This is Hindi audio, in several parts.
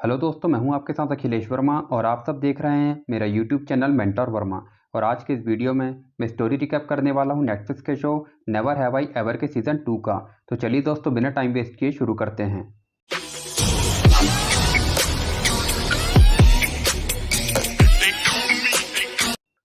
हेलो दोस्तों, मैं हूं आपके साथ अखिलेश वर्मा और आप सब देख रहे हैं मेरा यूट्यूब चैनल मेंटर वर्मा। और आज के इस वीडियो में मैं स्टोरी रिकैप करने वाला हूं नेटफ्लिक्स के show never have I ever के सीज़न 2 का। तो चलिए दोस्तों, बिना टाइम वेस्ट किए शुरू करते हैं।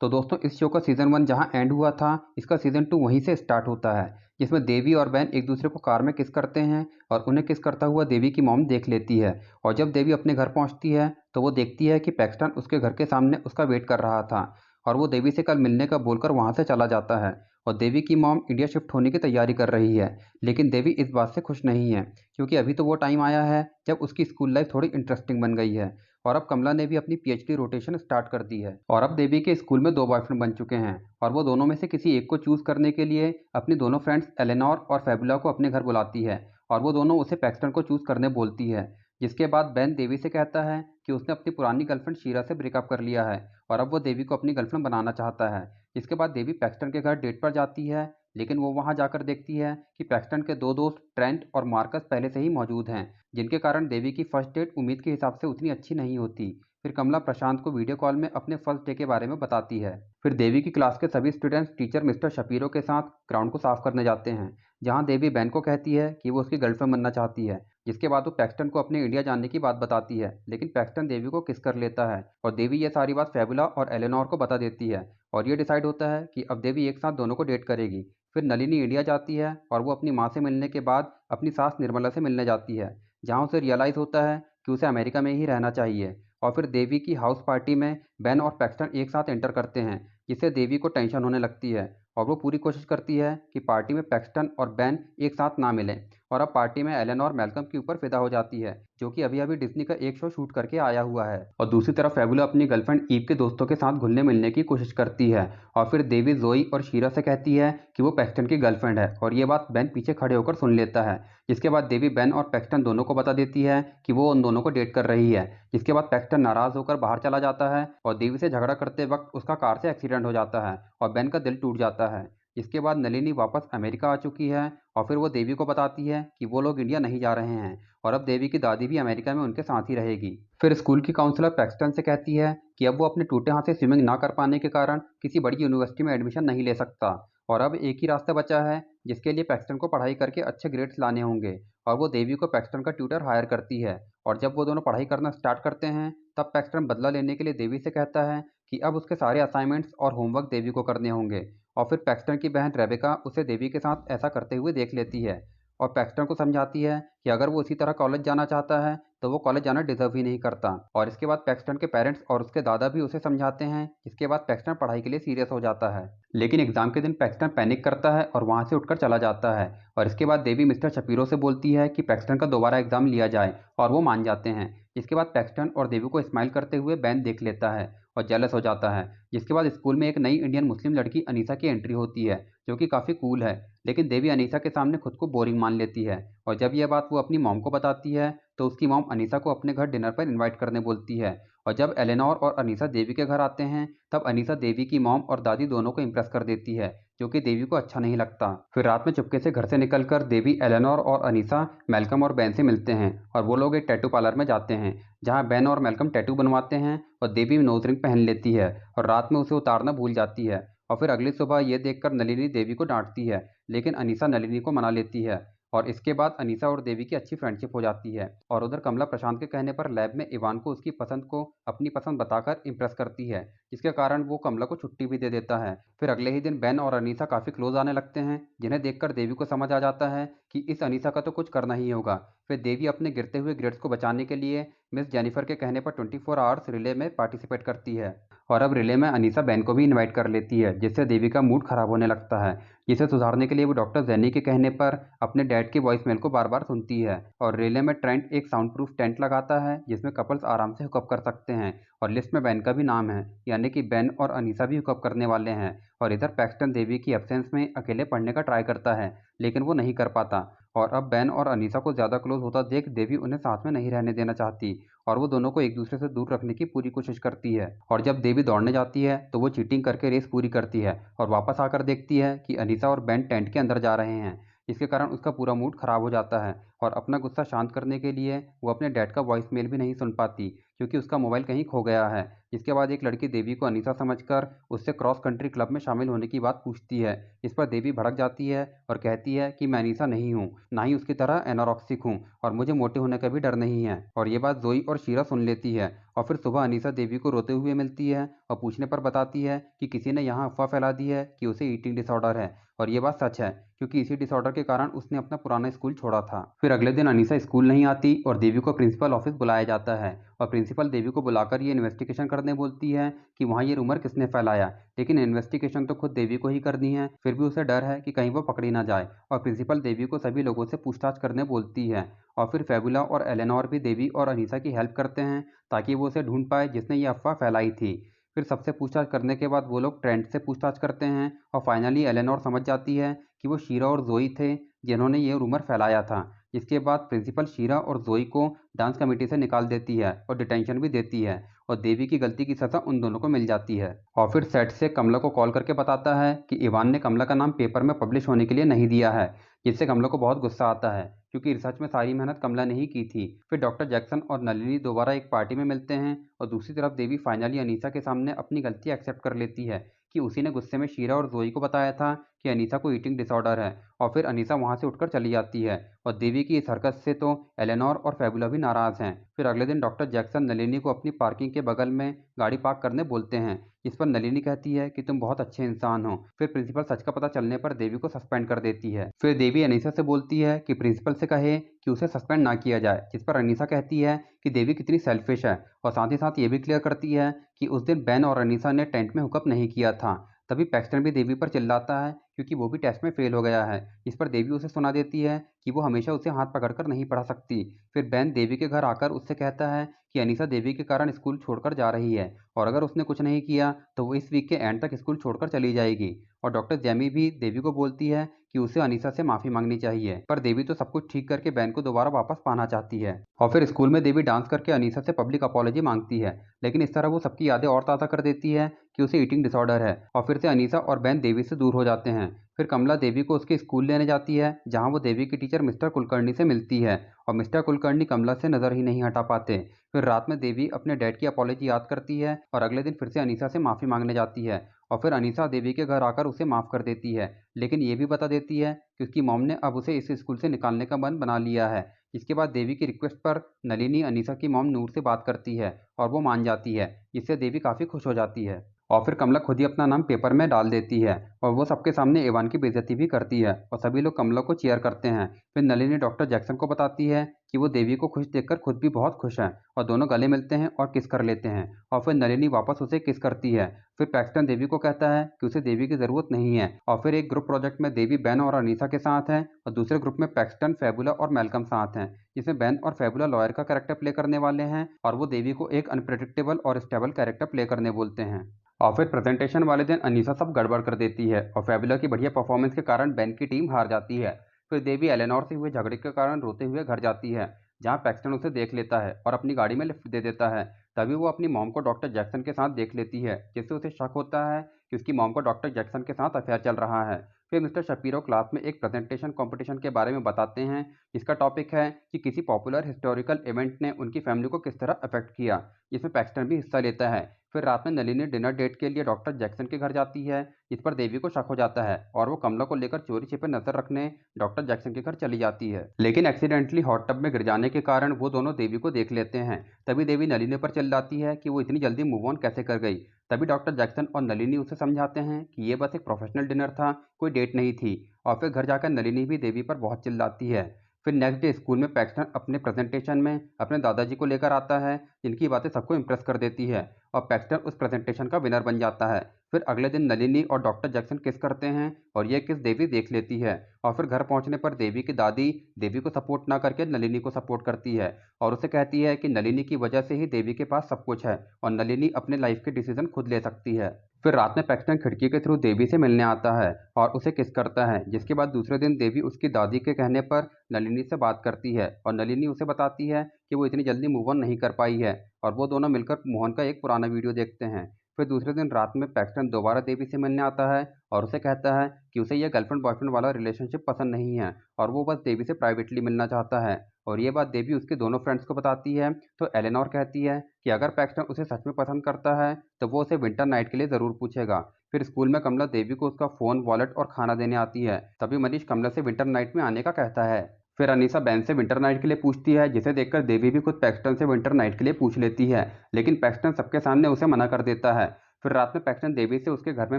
तो दोस्तों, इस शो का सीज़न 1 जहां एंड हुआ था, इसका सीज़न 2 वहीं से स्टार्ट होता है, जिसमें देवी और बैन एक दूसरे को कार में किस करते हैं और उन्हें किस करता हुआ देवी की मॉम देख लेती है। और जब देवी अपने घर पहुंचती है तो वो देखती है कि पैक्सटन उसके घर के सामने उसका वेट कर रहा था और वो देवी से कल मिलने का बोलकर वहां से चला जाता है। और देवी की मॉम इंडिया शिफ्ट होने की तैयारी कर रही है, लेकिन देवी इस बात से खुश नहीं है, क्योंकि अभी तो वो टाइम आया है जब उसकी स्कूल लाइफ थोड़ी इंटरेस्टिंग बन गई है। और अब कमला ने भी अपनी पीएचडी रोटेशन स्टार्ट कर दी है और अब देवी के स्कूल में 2 बॉयफ्रेंड बन चुके हैं और वो दोनों में से किसी एक को चूज करने के लिए अपनी दोनों फ्रेंड्स एलेनोर और फैबुला को अपने घर बुलाती है और वो दोनों उसे पैक्सटन को चूज करने बोलती है। जिसके बाद बेन देवी से कहता है कि उसने अपनी पुरानी गर्लफ्रेंड शीरा से ब्रेकअप कर लिया है और अब वो देवी को अपनी गर्लफ्रेंड बनाना चाहता है। इसके बाद देवी पैक्सटन के घर डेट पर जाती है, लेकिन वो वहां जाकर देखती है कि पैक्सटन के 2 दोस्त ट्रेंट और मार्कस पहले से ही मौजूद हैं, जिनके कारण देवी की फर्स्ट डेट उम्मीद के हिसाब से उतनी अच्छी नहीं होती। फिर कमला प्रशांत को वीडियो कॉल में अपने फर्स्ट डे के बारे में बताती है। फिर देवी की क्लास के सभी स्टूडेंट्स टीचर मिस्टर शपीरो के साथ ग्राउंड को साफ करने जाते हैं, जहां देवी बैन को कहती है कि वो उसकी गर्लफ्रेंड बनना चाहती है। जिसके बाद वो पैक्सटन को अपने इंडिया जाने की बात बताती है, लेकिन पैक्सटन देवी को किस कर लेता है और देवी ये सारी बात फैबुला और एलेनोर को बता देती है और ये डिसाइड होता है कि अब देवी एक साथ दोनों को डेट करेगी। फिर नलिनी इंडिया जाती है और वो अपनी माँ से मिलने के बाद अपनी सास निर्मला से मिलने जाती है, जहाँ उसे रियलाइज़ होता है कि उसे अमेरिका में ही रहना चाहिए। और फिर देवी की हाउस पार्टी में बेन और पैक्सटन एक साथ एंटर करते हैं, जिससे देवी को टेंशन होने लगती है और वो पूरी कोशिश करती है कि पार्टी में पैक्सटन और बेन एक साथ ना मिलें। और अब पार्टी में एलेन और मैल्कम के ऊपर फिदा हो जाती है, जो कि अभी अभी डिज्नी का एक शो शूट करके आया हुआ है। और दूसरी तरफ फैबुला अपनी गर्लफ्रेंड ईव के दोस्तों के साथ घुलने मिलने की कोशिश करती है और फिर देवी जोई और शीरा से कहती है कि वो पैक्सटन की गर्लफ्रेंड है और ये बात बेन पीछे खड़े होकर सुन लेता है। जिसके बाद देवी बेन और पैक्सटन दोनों को बता देती है कि वो उन दोनों को डेट कर रही है। जिसके बाद पैक्सटन नाराज होकर बाहर चला जाता है और देवी से झगड़ा करते वक्त उसका कार से एक्सीडेंट हो जाता है और बेन का दिल टूट जाता है। इसके बाद नलिनी वापस अमेरिका आ चुकी है और फिर वो देवी को बताती है कि वो लोग इंडिया नहीं जा रहे हैं और अब देवी की दादी भी अमेरिका में उनके साथ ही रहेगी। फिर स्कूल की काउंसलर पैक्सटन से कहती है कि अब वो अपने टूटे हाथ से स्विमिंग ना कर पाने के कारण किसी बड़ी यूनिवर्सिटी में एडमिशन नहीं ले सकता और अब एक ही रास्ता बचा है, जिसके लिए पैक्सटन को पढ़ाई करके अच्छे ग्रेड्स लाने होंगे। और वो देवी को पैक्सटन का ट्यूटर हायर करती है और जब वो दोनों पढ़ाई करना स्टार्ट करते हैं, तब पैक्सटन बदला लेने के लिए देवी से कहता है कि अब उसके सारे असाइनमेंट्स और होमवर्क देवी को करने होंगे। और फिर पैक्सटन की बहन रेबेका उसे देवी के साथ ऐसा करते हुए देख लेती है और पैक्सटन को समझाती है कि अगर वो इसी तरह कॉलेज जाना चाहता है तो वो कॉलेज जाना डिजर्व ही नहीं करता। और इसके बाद पैक्सटन के पेरेंट्स और उसके दादा भी उसे समझाते हैं। इसके बाद पैक्सटन पढ़ाई के लिए सीरियस हो जाता है, लेकिन एग्जाम के दिन पैक्सटन पैनिक करता है और वहां से उठकर चला जाता है। और इसके बाद देवी मिस्टर शपीरो से बोलती है कि पैक्सटन का दोबारा एग्जाम लिया जाए और वो मान जाते हैं। इसके बाद पैक्सटन और देवी को स्माइल करते हुए बैन देख लेता है और जेलस हो जाता है। जिसके बाद स्कूल में एक नई इंडियन मुस्लिम लड़की अनीसा की एंट्री होती है, जो कि काफ़ी कूल है, लेकिन देवी अनीसा के सामने खुद को बोरिंग मान लेती है। और जब यह बात वो अपनी मॉम को बताती है तो उसकी मॉम अनीसा को अपने घर डिनर पर इनवाइट करने बोलती है। और जब एलेनोर और अनीसा देवी के घर आते हैं, तब अनीसा देवी की मॉम और दादी दोनों को इम्प्रेस कर देती है, जो कि देवी को अच्छा नहीं लगता। फिर रात में चुपके से घर से निकलकर देवी एलेनोर और अनीसा मैल्कम और बेन से मिलते हैं और वो लोग एक टैटू पार्लर में जाते हैं, जहां बेन और मैल्कम टैटू बनवाते हैं और देवी नोज रिंग पहन लेती है और रात में उसे उतारना भूल जाती है। और फिर अगली सुबह ये देखकर नलिनी देवी को डांटती है, लेकिन अनीसा नलिनी को मना लेती है और इसके बाद अनीसा और देवी की अच्छी फ्रेंडशिप हो जाती है। और उधर कमला प्रशांत के कहने पर लैब में इवान को उसकी पसंद को अपनी पसंद बताकर इम्प्रेस करती है, जिसके कारण वो कमला को छुट्टी भी दे देता है। फिर अगले ही दिन बेन और अनीसा काफ़ी क्लोज आने लगते हैं, जिन्हें देखकर देवी को समझ आ जाता है कि इस अनीसा का तो कुछ करना ही होगा। फिर देवी अपने गिरते हुए ग्रेड्स को बचाने के लिए मिस जेनिफर के कहने पर 24 आवर्स रिले में पार्टिसिपेट करती है और अब रिले में अनीसा बेन को भी इनवाइट कर लेती है, जिससे देवी का मूड खराब होने लगता है। जिसे सुधारने के लिए वो डॉक्टर जैनी के कहने पर अपने डैड की वॉइसमेल को बार बार सुनती है और रिले में ट्रेंट एक साउंड प्रूफ टेंट लगाता है, जिसमें कपल्स आराम से हुकअप कर सकते हैं और लिस्ट में बेन का भी नाम है, यानी कि बेन और अनीसा भी हुकअप करने वाले हैं। और इधर पैक्सटन देवी की एब्सेंस में अकेले पढ़ने का ट्राई करता है, लेकिन वो नहीं कर पाता। और अब बेन और अनीसा को ज़्यादा क्लोज होता देख देवी उन्हें साथ में नहीं रहने देना चाहती और वो दोनों को एक दूसरे से दूर रखने की पूरी कोशिश करती है। और जब देवी दौड़ने जाती है तो वो चीटिंग करके रेस पूरी करती है और वापस आकर देखती है कि अनीसा और बेन टेंट के अंदर जा रहे हैं, जिसके कारण उसका पूरा मूड खराब हो जाता है और अपना गुस्सा शांत करने के लिए वो अपने डैड का वॉइस मेल भी नहीं सुन पाती क्योंकि उसका मोबाइल कहीं खो गया है। इसके बाद एक लड़की देवी को अनीसा समझकर उससे क्रॉस कंट्री क्लब में शामिल होने की बात पूछती है। इस पर देवी भड़क जाती है और कहती है कि मैं अनीसा नहीं हूँ, ना ही उसकी तरह एनोरेक्सिक हूँ और मुझे मोटे होने का भी डर नहीं है। और ये बात जोई और शीरा सुन लेती है और फिर सुबह अनीसा देवी को रोते हुए मिलती है और पूछने पर बताती है कि किसी ने यहाँ अफवाह फैला दी है कि उसे ईटिंग डिसऑर्डर है। और ये बात सच है क्योंकि इसी डिसऑर्डर के कारण उसने अपना पुराना स्कूल छोड़ा था। फिर अगले दिन अनीसा स्कूल नहीं आती और देवी को प्रिंसिपल ऑफिस बुलाया जाता है और प्रिंसिपल देवी को बुलाकर ये इन्वेस्टिगेशन करने बोलती है कि वहाँ ये रूमर किसने फैलाया। लेकिन इन्वेस्टिगेशन तो खुद देवी को ही करनी है, फिर भी उसे डर है कि कहीं वो पकड़ी ना जाए और प्रिंसिपल देवी को सभी लोगों से पूछताछ करने बोलती है। और फिर फेबुला और एलेनोर भी देवी और अनीसा की हेल्प करते हैं ताकि वो उसे ढूंढ पाए जिसने ये अफवाह फैलाई थी। फिर सबसे पूछताछ करने के बाद वो लोग ट्रेंट से पूछताछ करते हैं और फाइनली एलेनोर समझ जाती है कि वो शीरा और जोई थे जिन्होंने ये रूमर फैलाया था। इसके बाद प्रिंसिपल शीरा और जोई को डांस कमेटी से निकाल देती है और डिटेंशन भी देती है और देवी की गलती की सजा उन दोनों को मिल जाती है। और फिर सेट से कमला को कॉल करके बताता है कि इवान ने कमला का नाम पेपर में पब्लिश होने के लिए नहीं दिया है, जिससे कमला को बहुत गुस्सा आता है क्योंकि रिसर्च में सारी मेहनत कमला ने ही की थी। फिर डॉक्टर जैक्सन और नलिनी दोबारा एक पार्टी में मिलते हैं और दूसरी तरफ देवी फाइनली अनीसा के सामने अपनी गलती एक्सेप्ट कर लेती है कि उसी ने गुस्से में शीरा और जोई को बताया था कि अनीसा को ईटिंग डिसऑर्डर है। और फिर अनीसा वहां से उठकर चली जाती है और देवी की इस हरकत से तो एलेनोर और फेबुला भी नाराज हैं। फिर अगले दिन डॉक्टर जैक्सन नलिनी को अपनी पार्किंग के बगल में गाड़ी पार्क करने बोलते हैं। इस पर नलिनी कहती है कि तुम बहुत अच्छे इंसान हो। फिर प्रिंसिपल सच का पता चलने पर देवी को सस्पेंड कर देती है। फिर देवी अनीसा से बोलती है कि प्रिंसिपल से कहे कि उसे सस्पेंड ना किया जाए, जिस पर अनीसा कहती है कि देवी कितनी सेल्फिश है और साथ ही साथ ये भी क्लियर करती है कि उस दिन बेन और अनीसा ने टेंट में हुकअप नहीं किया था। तभी पैक्सटन भी देवी पर चिल्लाता है क्योंकि वो भी टेस्ट में फेल हो गया है। इस पर देवी उसे सुना देती है कि वो हमेशा उसे हाथ पकड़कर नहीं पढ़ा सकती। फिर बेन देवी के घर आकर उससे कहता है कि अनीसा देवी के कारण स्कूल छोड़कर जा रही है और अगर उसने कुछ नहीं किया तो वो इस वीक के एंड तक स्कूल छोड़कर चली जाएगी। और डॉक्टर जैमी भी देवी को बोलती है कि उसे अनीसा से माफी मांगनी चाहिए, पर देवी तो सब कुछ ठीक करके बेन को दोबारा वापस पाना चाहती है। और फिर स्कूल में देवी डांस करके अनीसा से पब्लिक अपॉलॉजी मांगती है, लेकिन इस तरह वो सबकी यादें और ताज़ा कर देती है कि उसे ईटिंग डिसऑर्डर है और फिर से अनीसा और बेन देवी से दूर हो जाते हैं। फिर कमला देवी को उसके स्कूल लेने जाती है जहां वो देवी की टीचर मिस्टर कुलकर्णी से मिलती है और मिस्टर कुलकर्णी कमला से नज़र ही नहीं हटा पाते। फिर रात में देवी अपने डैड की अपॉलॉजी याद करती है और अगले दिन फिर से अनीसा से माफ़ी मांगने जाती है और फिर अनीसा देवी के घर आकर उसे माफ़ कर देती है, लेकिन ये भी बता देती है कि उसकी मॉम ने अब उसे इस स्कूल से निकालने का मन बना लिया है। इसके बाद देवी की रिक्वेस्ट पर नलिनी अनीसा की मॉम नूर से बात करती है और वो मान जाती है, जिससे देवी काफ़ी खुश हो जाती है। और फिर कमला खुद ही अपना नाम पेपर में डाल देती है और वो सबके सामने इवान की बेइज्जती भी करती है और सभी लोग कमला को चीयर करते हैं। फिर नलिनी डॉक्टर जैक्सन को बताती है कि वो देवी को खुश देखकर खुद भी बहुत खुश है और दोनों गले मिलते हैं और किस कर लेते हैं और फिर नलिनी वापस उसे किस करती है। फिर पैक्सटन देवी को कहता है कि उसे देवी की ज़रूरत नहीं है और फिर एक ग्रुप प्रोजेक्ट में देवी बेन और अनीसा के साथ है और दूसरे ग्रुप में पैक्सटन फेबुला और मेलकम साथ हैं, जिसमें बेन और फेबुला लॉयर का कैरेक्टर प्ले करने वाले हैं और वो देवी को एक अनप्रेडिक्टेबल और स्टेबल कैरेक्टर प्ले करने बोलते हैं। और फिर प्रेजेंटेशन वाले दिन अनीसा सब गड़बड़ कर देती है और फेबुला की बढ़िया परफॉर्मेंस के कारण बेन की टीम हार जाती है। फिर देवी एलेनोर से हुए झगड़े के कारण रोते हुए घर जाती है, जहां पैक्सटन उसे देख लेता है और अपनी गाड़ी में लिफ्ट दे देता है। तभी वो अपनी मॉम को डॉक्टर जैक्सन के साथ देख लेती है, जिससे उसे शक होता है कि उसकी मॉम को डॉक्टर जैक्सन के साथ अफेयर चल रहा है। फिर मिस्टर शपीरो क्लास में एक प्रेजेंटेशन कंपटीशन के बारे में बताते हैं, जिसका टॉपिक है कि किसी पॉपुलर हिस्टोरिकल इवेंट ने उनकी फैमिली को किस तरह अफेक्ट किया, जिसमें पैक्सटन भी हिस्सा लेता है। फिर रात में नलिनी डिनर डेट के लिए डॉक्टर जैक्सन के घर जाती है, इस पर देवी को शक हो जाता है और वो कमला को लेकर चोरी छिपे नजर रखने डॉक्टर जैक्सन के घर चली जाती है, लेकिन एक्सीडेंटली हॉट टब में गिर जाने के कारण वो दोनों देवी को देख लेते हैं। तभी देवी नलिनी पर चिल्लाती है कि वो इतनी जल्दी मूव ऑन कैसे कर गई। तभी डॉक्टर जैक्सन और नलिनी उसे समझाते हैं कि ये बस एक प्रोफेशनल डिनर था, कोई डेट नहीं थी। और फिर घर जाकर नलिनी भी देवी पर बहुत चिल्लाती है। फिर नेक्स्ट डे स्कूल में पैक्सटन अपने प्रेजेंटेशन में अपने दादाजी को लेकर आता है, जिनकी बातें सबको इम्प्रेस कर देती है और पैक्सटन उस प्रेजेंटेशन का विनर बन जाता है। फिर अगले दिन नलिनी और डॉक्टर जैक्सन किस करते हैं और ये किस देवी देख लेती है और फिर घर पहुंचने पर देवी की दादी देवी को सपोर्ट ना करके नलिनी को सपोर्ट करती है और उसे कहती है कि नलिनी की वजह से ही देवी के पास सब कुछ है और नलिनी अपने लाइफ के डिसीजन खुद ले सकती है। फिर रात में पैक्सटन खिड़की के थ्रू देवी से मिलने आता है और उसे किस करता है, जिसके बाद दूसरे दिन देवी उसकी दादी के कहने पर नलिनी से बात करती है और नलिनी उसे बताती है कि वो इतनी जल्दी मूव ऑन नहीं कर पाई है और वो दोनों मिलकर मोहन का एक पुराना वीडियो देखते हैं। फिर दूसरे दिन रात में पैक्सटन दोबारा देवी से मिलने आता है और उसे कहता है कि उसे यह गर्लफ्रेंड बॉयफ्रेंड वाला रिलेशनशिप पसंद नहीं है और वो बस देवी से प्राइवेटली मिलना चाहता है। और ये बात देवी उसके दोनों फ्रेंड्स को बताती है तो एलेनोर कहती है कि अगर पैक्सटन उसे सच में पसंद करता है तो वो उसे विंटर नाइट के लिए ज़रूर पूछेगा। फिर स्कूल में कमला देवी को उसका फ़ोन, वॉलेट और खाना देने आती है। तभी मनीष कमला से विंटर नाइट में आने का कहता है। फिर अनीसा बेन से विंटर नाइट के लिए पूछती है, जिसे देखकर देवी भी खुद पैक्सटन से विंटर नाइट के लिए पूछ लेती है, लेकिन पैक्सटन सबके सामने उसे मना कर देता है। फिर रात में पैक्सटन देवी से उसके घर में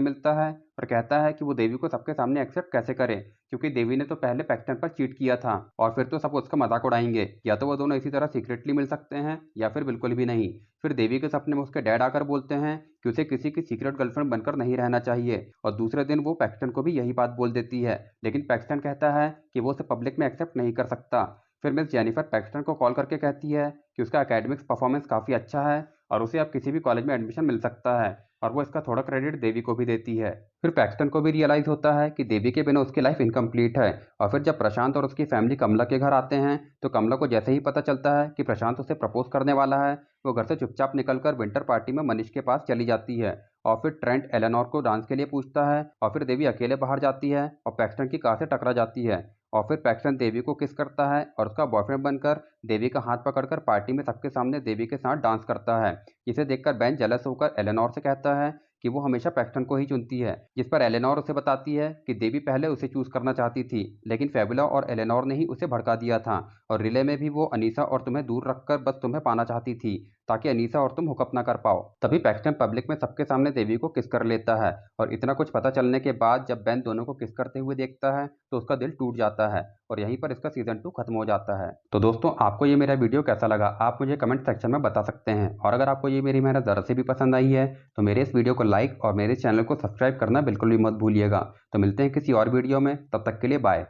मिलता है और कहता है कि वो देवी को सबके सामने एक्सेप्ट कैसे करे, क्योंकि देवी ने तो पहले पैक्सटन पर चीट किया था और फिर तो सब उसका मजाक उड़ाएंगे। या तो वो दोनों इसी तरह सीक्रेटली मिल सकते हैं या फिर बिल्कुल भी नहीं। फिर देवी के सपने में उसके डैड आकर बोलते हैं कि उसे किसी की सीक्रेट गर्लफ्रेंड बनकर नहीं रहना चाहिए और दूसरे दिन वो पैक्सटन को भी यही बात बोल देती है, लेकिन पैक्सटन कहता है कि वो उसे पब्लिक में एक्सेप्ट नहीं कर सकता। फिर मिस जेनिफर पैक्सटन को कॉल करके कहती है कि उसका एकेडमिक्स परफॉर्मेंस काफ़ी अच्छा है और उसे अब किसी भी कॉलेज में एडमिशन मिल सकता है और वो इसका थोड़ा क्रेडिट देवी को भी देती है। फिर पैक्सटन को भी रियलाइज़ होता है कि देवी के बिना उसकी लाइफ इनकम्प्लीट है। और फिर जब प्रशांत और उसकी फैमिली कमला के घर आते हैं तो कमला को जैसे ही पता चलता है कि प्रशांत उसे प्रपोज करने वाला है, वो घर से चुपचाप निकलकर विंटर पार्टी में मनीष के पास चली जाती है। और फिर ट्रेंट एलेनोर को डांस के लिए पूछता है और फिर देवी अकेले बाहर जाती है और पैक्सटन की कार से टकरा जाती है। और फिर पैक्सटन देवी को किस करता है और उसका बॉयफ्रेंड बनकर देवी का हाथ पकड़कर पार्टी में सबके सामने देवी के साथ डांस करता है, जिसे देखकर बेन जेलस होकर एलेनोर से कहता है कि वो हमेशा पैक्सटन को ही चुनती है। जिस पर एलेनोर उसे बताती है कि देवी पहले उसे चूज करना चाहती थी, लेकिन फेबुला और एलेनोर ने ही उसे भड़का दिया था और रिले में भी वो अनीसा और तुम्हें दूर रखकर बस तुम्हें पाना चाहती थी ताकि अनीसा और तुम हुकअप ना कर पाओ। तभी पैक्सटन पब्लिक में सबके सामने देवी को किस कर लेता है और इतना कुछ पता चलने के बाद जब बेन दोनों को किस करते हुए देखता है तो उसका दिल टूट जाता है और यहीं पर इसका सीजन 2 खत्म हो जाता है। तो दोस्तों, आपको ये मेरा वीडियो कैसा लगा आप मुझे कमेंट सेक्शन में बता सकते हैं और अगर आपको ये मेरी मेहनत ज़रा से भी पसंद आई है तो मेरे इस वीडियो को लाइक और मेरे चैनल को सब्सक्राइब करना बिल्कुल भी मत भूलिएगा। तो मिलते हैं किसी और वीडियो में, तब तक के लिए बाय।